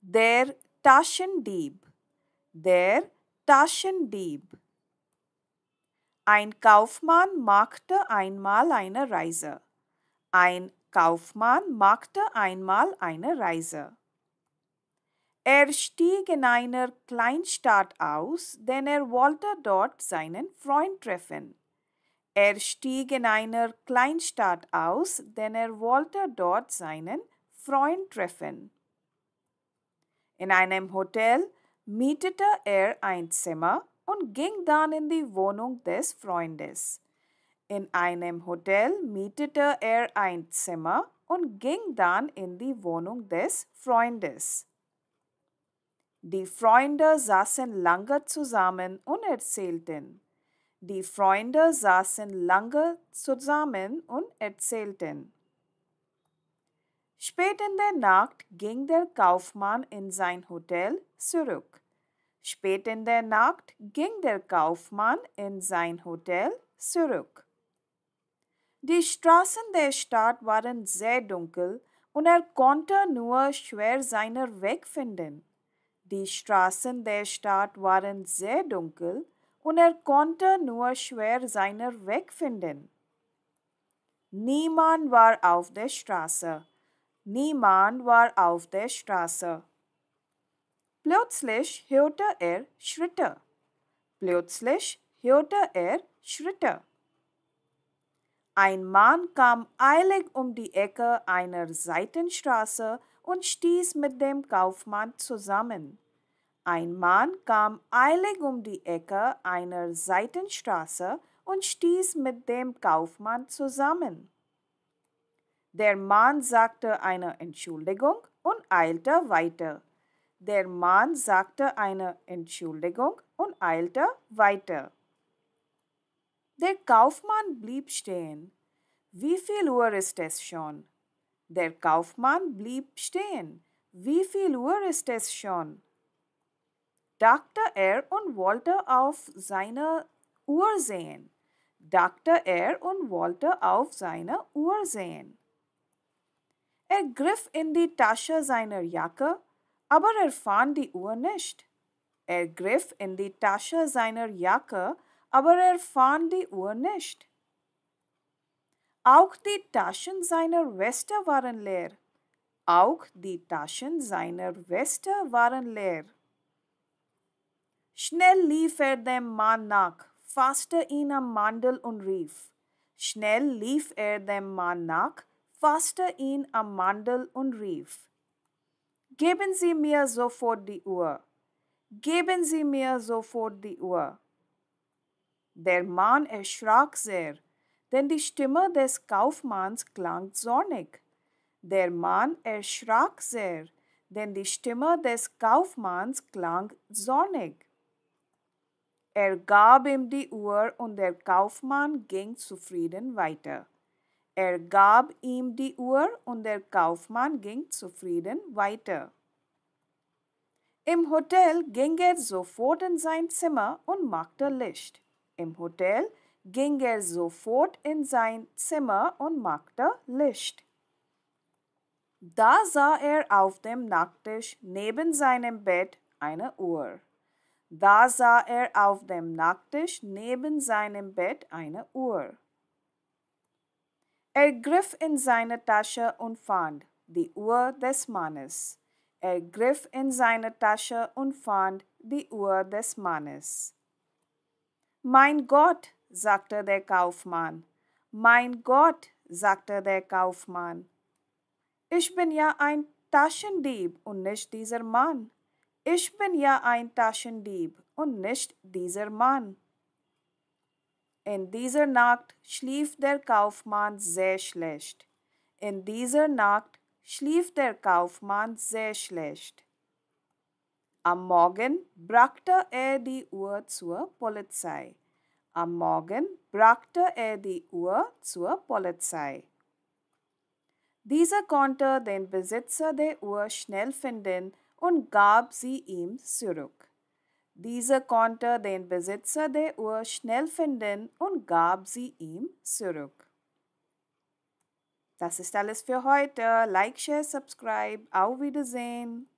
Der Taschendieb. Der Taschendieb. Ein Kaufmann machte einmal eine Reise. Ein Kaufmann machte einmal eine Reise. Er stieg in einer Kleinstadt aus, denn er wollte dort seinen Freund treffen. Er stieg in einer Kleinstadt aus, denn er wollte dort seinen Freund treffen. In einem Hotel mietete er ein Zimmer und ging dann in die Wohnung des Freundes. In einem Hotel mietete er ein Zimmer und ging dann in die Wohnung des Freundes. Die Freunde saßen lange zusammen und erzählten. Die Freunde saßen lange zusammen und erzählten. Spät in der Nacht ging der Kaufmann in sein Hotel zurück. Spät in der Nacht ging der Kaufmann in sein Hotel zurück. Die Straßen der Stadt waren sehr dunkel und er konnte nur schwer seinen Weg finden. Die Straßen der Stadt waren sehr dunkel und er konnte nur schwer seinen Weg finden. Niemand war auf der Straße. Niemand war auf der Straße. Plötzlich hörte er Schritte. Plötzlich hörte er Schritte. Ein Mann kam eilig um die Ecke einer Seitenstraße und stieß mit dem Kaufmann zusammen. Ein Mann kam eilig um die Ecke einer Seitenstraße und stieß mit dem Kaufmann zusammen. Der Mann sagte eine Entschuldigung und eilte weiter. Der Mann sagte eine Entschuldigung und eilte weiter. Der Kaufmann blieb stehen. Wie viel Uhr ist es schon? Der Kaufmann blieb stehen. Wie viel Uhr ist es schon? Dachte er und wollte auf seine Uhr sehen. Dachte er und wollte auf seine Uhr sehen. Er griff in die Tasche seiner Jacke, aber er fand die Uhr nicht. Er griff in die Tasche seiner Jacke, aber er fand die Uhr nicht. Auch die Taschen seiner Weste waren leer. Auch die Taschen seiner Weste waren leer. Schnell lief er dem Mann nach, fasste ihn am Mantel und rief. Schnell lief er dem Mann nach, fasste ihn am Mantel und rief. Geben Sie mir sofort die Uhr. Geben Sie mir sofort die Uhr. Der Mann erschrak sehr, denn die Stimme des Kaufmanns klang zornig. Der Mann erschrak sehr, denn die Stimme des Kaufmanns klang zornig. Er gab ihm die Uhr und der Kaufmann ging zufrieden weiter. Er gab ihm die Uhr und der Kaufmann ging zufrieden weiter. Im Hotel ging er sofort in sein Zimmer und machte Licht. Im Hotel ging er sofort in sein Zimmer und machte Licht. Da sah er auf dem Nachttisch neben seinem Bett eine Uhr. Da sah er auf dem Nachttisch neben seinem Bett eine Uhr. Er griff in seine Tasche und fand die Uhr des Mannes. Er griff in seine Tasche und fand die Uhr des Mannes. Mein Gott, sagte der Kaufmann. Mein Gott, sagte der Kaufmann. Ich bin ja ein Taschendieb und nicht dieser Mann. Ich bin ja ein Taschendieb und nicht dieser Mann. In dieser Nacht schlief der Kaufmann sehr schlecht. In dieser Nacht schlief der Kaufmann sehr schlecht. Am Morgen brachte er die Uhr zur Polizei. Am Morgen brachte er die Uhr zur Polizei. Dieser konnte den Besitzer der Uhr schnell finden und gab sie ihm zurück. Dieser konnte den Besitzer der Uhr schnell finden und gab sie ihm zurück. Das ist alles für heute. Like, share, subscribe. Auf Wiedersehen.